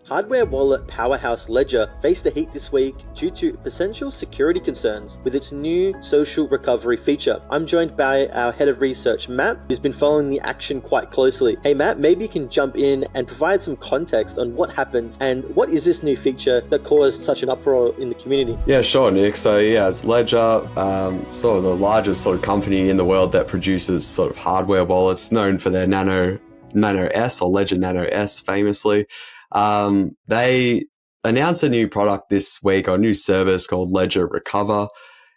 Hardware wallet powerhouse Ledger faced the heat this week due to potential security concerns with its new social recovery feature. I'm joined by our head of research, Matt, who's been following the action quite closely. Hey Matt, maybe you can jump in and provide some context on what happened and what is this new feature that caused such an uproar in the community? Yeah, sure, Nick. So it's Ledger, sort of the largest sort of company in the world that produces sort of hardware wallets, known for their Nano S or Ledger Nano S famously. They announced a new product this week, or a new service called Ledger Recover.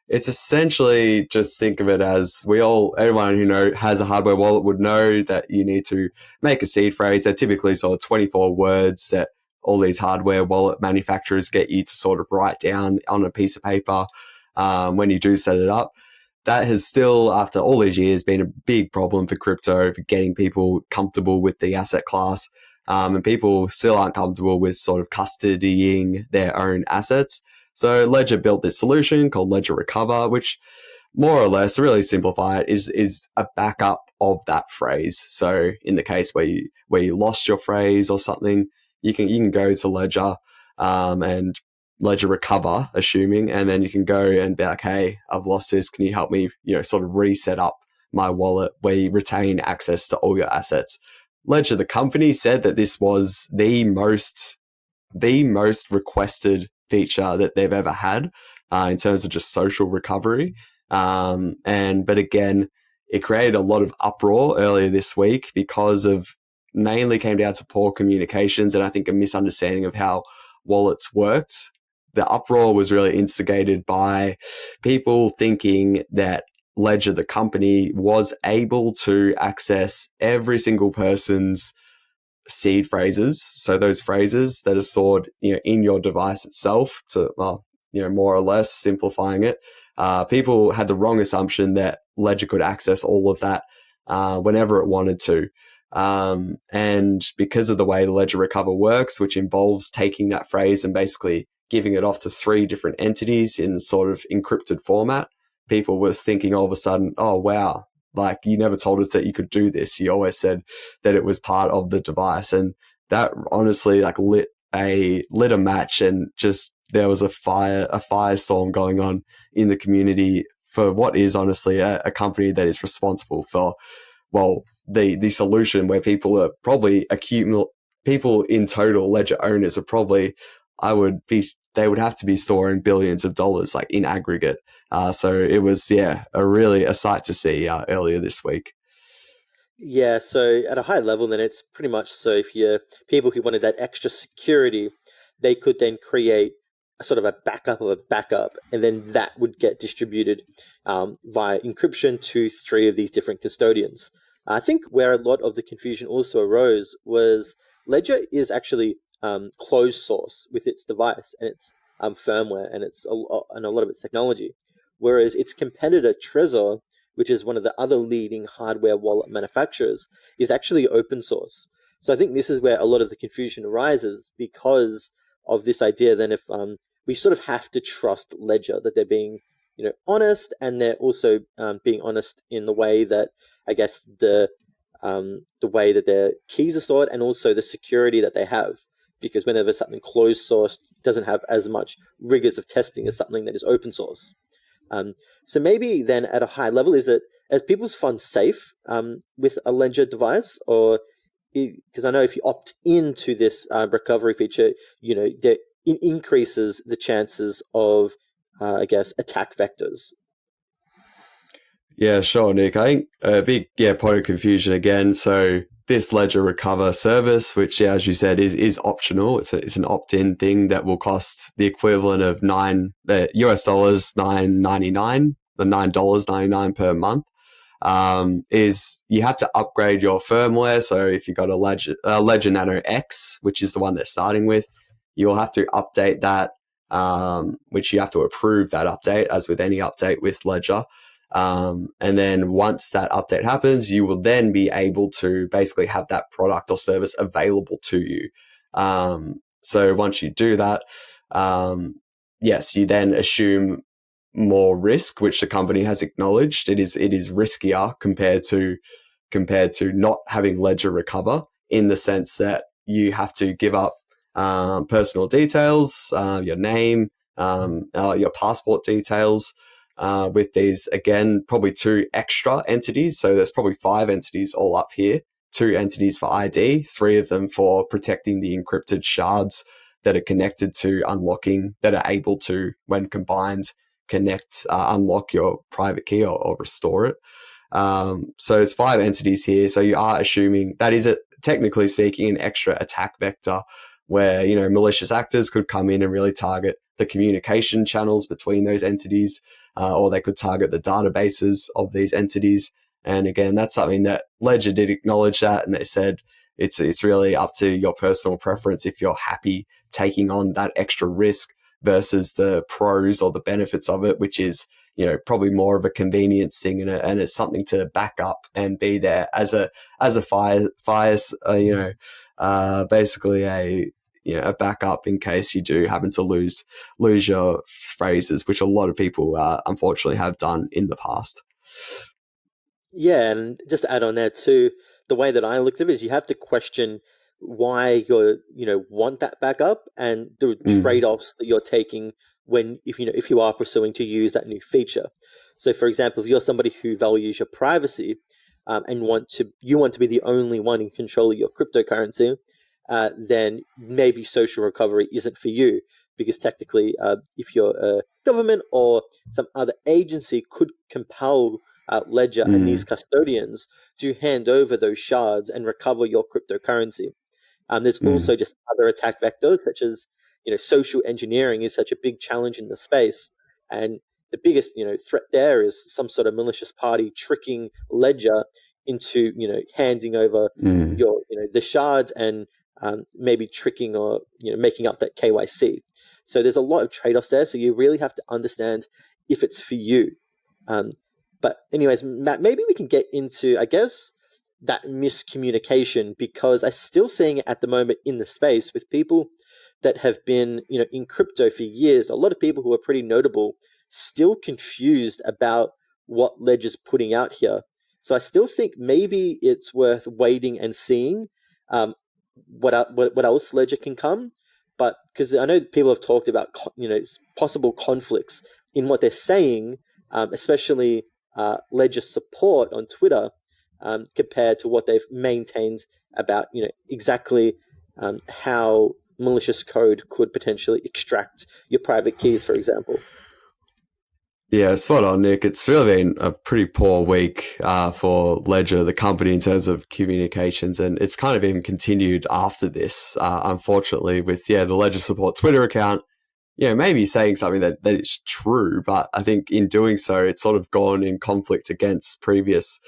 It's essentially, just think of it as everyone who has a hardware wallet would know that you need to make a seed phrase. They're typically sort of 24 words that all these hardware wallet manufacturers get you to sort of write down on a piece of paper when you do set it up. That has still, after all these years, been a big problem for crypto, for getting people comfortable with the asset class. And people still aren't comfortable with sort of custodying their own assets. So Ledger built this solution called Ledger Recover, which more or less, to really simplify it, is a backup of that phrase. So in the case where you lost your phrase or something, you can go to Ledger and Ledger Recover, assuming, and then you can go and be like, hey, I've lost this. Can you help me, sort of reset up my wallet where you retain access to all your assets? Ledger, the company, said that this was the most requested feature that they've ever had in terms of just social recovery. But again, it created a lot of uproar earlier this week because of, mainly came down to poor communications and I think a misunderstanding of how wallets worked. The uproar was really instigated by people thinking that Ledger, the company, was able to access every single person's seed phrases. So those phrases that are stored, in your device itself, to, more or less simplifying it. People had the wrong assumption that Ledger could access all of that whenever it wanted to. And because of the way the Ledger Recover works, which involves taking that phrase and basically giving it off to 3 different entities in sort of encrypted format, people was thinking all of a sudden, oh, wow, like you never told us that you could do this. You always said that it was part of the device. And that honestly lit a match, and just there was a firestorm going on in the community for what is honestly a company that is responsible for, the solution where people are probably people in total, Ledger owners are probably, they would have to be storing billions of dollars like in aggregate. So it was, a sight to see earlier this week. Yeah, so at a high level, then it's pretty much so if you're people who wanted that extra security, they could then create a sort of a backup of a backup, and then that would get distributed via encryption to 3 of these different custodians. I think where a lot of the confusion also arose was Ledger is actually closed source with its device and its firmware and a lot of its technology, whereas its competitor Trezor, which is one of the other leading hardware wallet manufacturers, is actually open source. So I think this is where a lot of the confusion arises because of this idea. Then if we sort of have to trust Ledger that they're being honest, and they're also being honest in the way that I guess the way that their keys are stored and also the security that they have. Because whenever something closed source doesn't have as much rigors of testing as something that is open source. So maybe then at a high level, is people's funds safe with a Ledger device? Or because I know if you opt into this recovery feature, it increases the chances of, attack vectors. Yeah, sure, Nick. I think a big point of confusion again. So this Ledger Recover service, which, as you said, is optional. It's an opt-in thing that will cost the equivalent of US dollars $9.99, the $9.99 per month. Is you have to upgrade your firmware. So if you've got a Ledger Nano X, which is the one they're starting with, you'll have to update that, which you have to approve that update, as with any update with Ledger. And then once that update happens, you will then be able to basically have that product or service available to you. So once you do that, yes, you then assume more risk, which the company has acknowledged. It is riskier compared to not having Ledger Recover, in the sense that you have to give up personal details, your name, your passport details, with these, again, probably 2 extra entities. So there's probably 5 entities all up here, 2 entities for ID, 3 of them for protecting the encrypted shards that are connected to unlocking, that are able to, when combined, unlock your private key or restore it. So there's 5 entities here. So you are assuming that is, technically speaking, an extra attack vector where, malicious actors could come in and really target the communication channels between those entities, or they could target the databases of these entities. And again, that's something that Ledger did acknowledge that, and they said it's really up to your personal preference if you're happy taking on that extra risk versus the pros or the benefits of it, which is, probably more of a convenience thing, and it's something to back up and be there as a fire, basically a backup in case you do happen to lose your phrases, which a lot of people unfortunately have done in the past. Yeah, and just to add on there too, the way that I look at it is you have to question why want that backup and the trade-offs that you're taking if you are pursuing to use that new feature. So, for example, if you're somebody who values your privacy and you want to be the only one in control of your cryptocurrency, then maybe social recovery isn't for you, because technically, if you're a government or some other agency could compel Ledger and these custodians to hand over those shards and recover your cryptocurrency. There's also just other attack vectors, such as social engineering is such a big challenge in the space, and the biggest threat there is some sort of malicious party tricking Ledger into handing over your the shards and maybe tricking or making up that KYC. So there's a lot of trade-offs there. So you really have to understand if it's for you. But anyways, Matt, maybe we can get into, I guess, that miscommunication, because I'm still seeing it at the moment in the space with people that have been in crypto for years. A lot of people who are pretty notable still confused about what Ledger's putting out here. So I still think maybe it's worth waiting and seeing what else Ledger can come. But because I know people have talked about possible conflicts in what they're saying, especially Ledger support on Twitter, compared to what they've maintained about exactly how malicious code could potentially extract your private keys, for example. Yeah, spot on, Nick. It's really been a pretty poor week for Ledger, the company, in terms of communications, and it's kind of even continued after this, unfortunately, with the Ledger support Twitter account, maybe saying something that is true, but I think in doing so, it's sort of gone in conflict against previous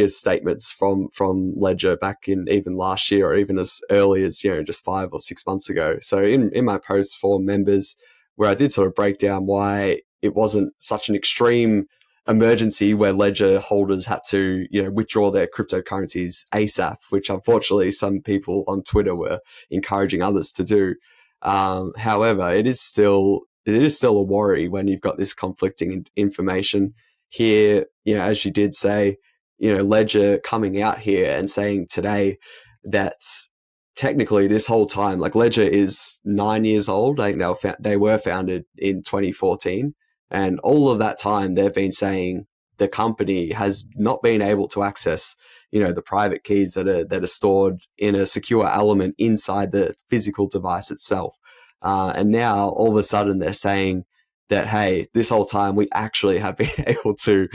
statements from Ledger back in even last year, or even as early as, just 5 or 6 months ago. So in my post for members, where I did sort of break down why it wasn't such an extreme emergency where Ledger holders had to, withdraw their cryptocurrencies ASAP, which unfortunately some people on Twitter were encouraging others to do. However, it is still a worry when you've got this conflicting information here. As you did say, Ledger coming out here and saying today that technically this whole time, like, Ledger is 9 years old. I think they were founded in 2014, and all of that time they've been saying the company has not been able to access the private keys that are stored in a secure element inside the physical device itself. And now all of a sudden they're saying that, hey, this whole time we actually have been able to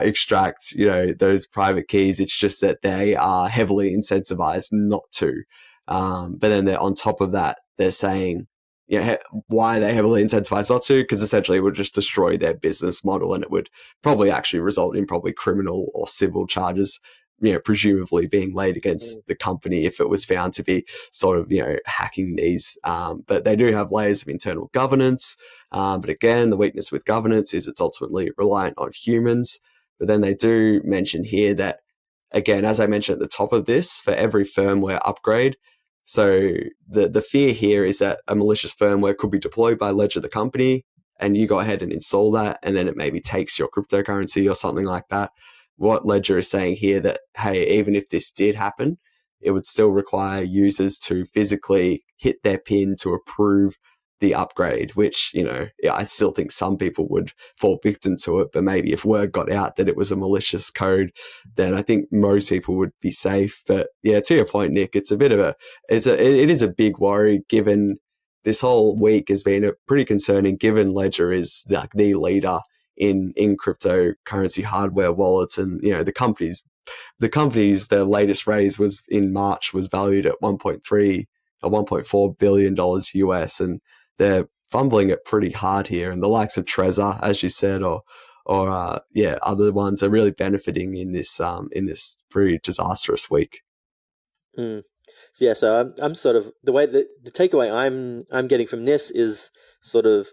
extract, those private keys. It's just that they are heavily incentivized not to. But then on top of that, they're saying, why are they heavily incentivized not to? Because essentially it would just destroy their business model, and it would probably actually result in criminal or civil charges, presumably being laid against the company if it was found to be sort of, hacking these. But they do have layers of internal governance. But again, the weakness with governance is it's ultimately reliant on humans. But then they do mention here that, again, as I mentioned at the top of this, for every firmware upgrade, so the fear here is that a malicious firmware could be deployed by Ledger, the company, and you go ahead and install that, and then it maybe takes your cryptocurrency or something like that. What Ledger is saying here that, hey, even if this did happen, it would still require users to physically hit their PIN to approve the upgrade, which, I still think some people would fall victim to it. But maybe if word got out that it was a malicious code, then I think most people would be safe. But yeah, to your point, Nick, it is a big worry, given this whole week has been pretty concerning, given Ledger is like the leader in cryptocurrency hardware wallets. And, their latest raise was in March, was valued at 1.3 or $1.4 billion US. And they're fumbling it pretty hard here. And the likes of Trezor, as you said, or other ones are really benefiting in this pretty disastrous week. Mm. Yeah, so I'm sort of, the way that the takeaway I'm getting from this is sort of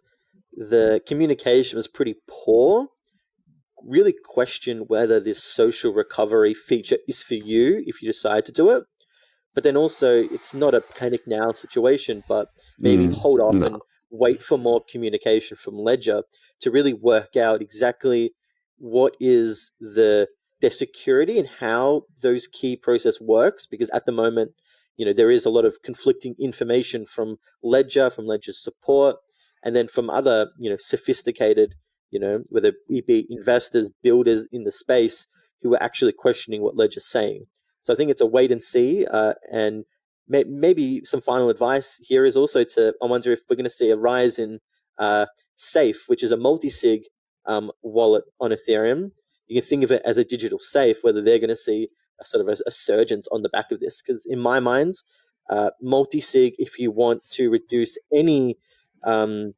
the communication was pretty poor. Really question whether this social recovery feature is for you if you decide to do it. But then also, it's not a panic now situation, but maybe hold off and wait for more communication from Ledger to really work out exactly what is their security and how those key process works. Because at the moment, there is a lot of conflicting information from Ledger's support, and then from other, sophisticated, whether it be investors, builders in the space who are actually questioning what Ledger's saying. So I think it's a wait and see, and maybe some final advice here is also I wonder if we're going to see a rise in Safe, which is a multi-sig wallet on Ethereum. You can think of it as a digital safe, whether they're going to see a sort of a surgence on the back of this. Because in my mind, multi-sig, if you want to reduce any, I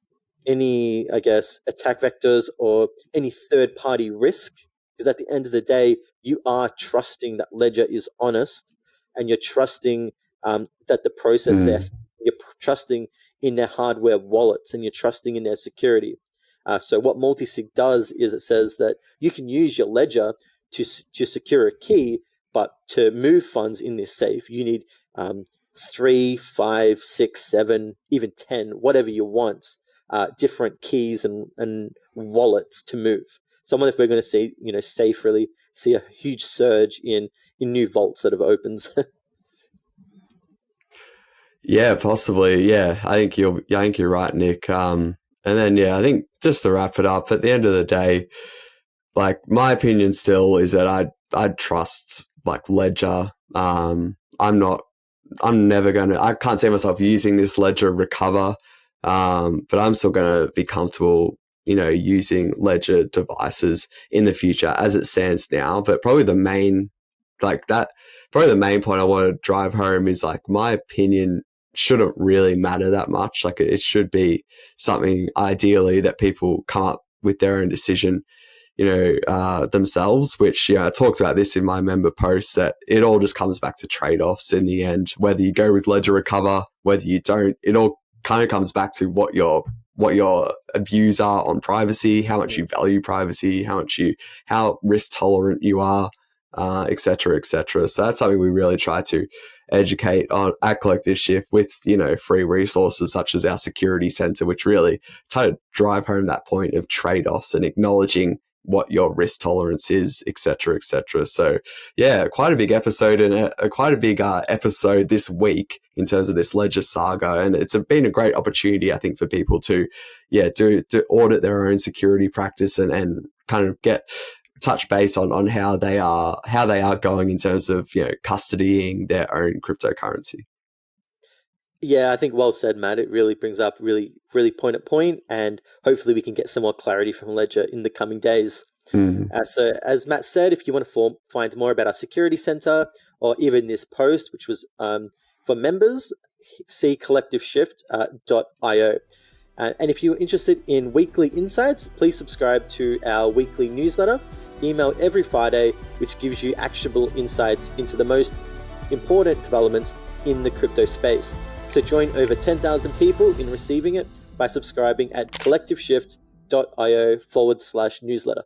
guess, attack vectors or any third-party risk, because at the end of the day, you are trusting that Ledger is honest, and you're trusting that the process you're trusting in their hardware wallets, and you're trusting in their security. So what multisig does is it says that you can use your Ledger to secure a key, but to move funds in this safe, you need 3, 5, 6, 7, even 10, whatever you want, different keys and wallets to move. So I wonder if we're going to see, Safe really see a huge surge in new vaults that have opened. Yeah, possibly. Yeah, I think you're right, Nick. And then I think just to wrap it up, at the end of the day, like my opinion still is that I'd trust like Ledger. I can't see myself using this Ledger Recover, but I'm still going to be comfortable, using Ledger devices in the future as it stands now. But probably the main point I want to drive home is like my opinion shouldn't really matter that much. Like it should be something ideally that people come up with their own decision, themselves, which, I talked about this in my member post, that it all just comes back to trade-offs in the end. Whether you go with Ledger Recover, whether you don't, it all kind of comes back to what your views are on privacy, how much you value privacy, how risk tolerant you are, et cetera, et cetera. So that's something we really try to educate on at Collective Shift with, free resources such as our security center, which really try to drive home that point of trade-offs and acknowledging what your risk tolerance is, et cetera, et cetera. So yeah, quite a big episode, and quite a big episode this week in terms of this Ledger saga. And it's been a great opportunity, I think, for people to audit their own security practice and kind of touch base on how they are going in terms of, custodying their own cryptocurrency. Yeah, I think well said, Matt. It really brings up really point at point, and hopefully we can get some more clarity from Ledger in the coming days. So as Matt said, if you want to find more about our security center or even this post, which was for members, see collectiveshift.io. And if you're interested in weekly insights, please subscribe to our weekly newsletter, emailed every Friday, which gives you actionable insights into the most important developments in the crypto space. So join over 10,000 people in receiving it by subscribing at collectiveshift.io/newsletter.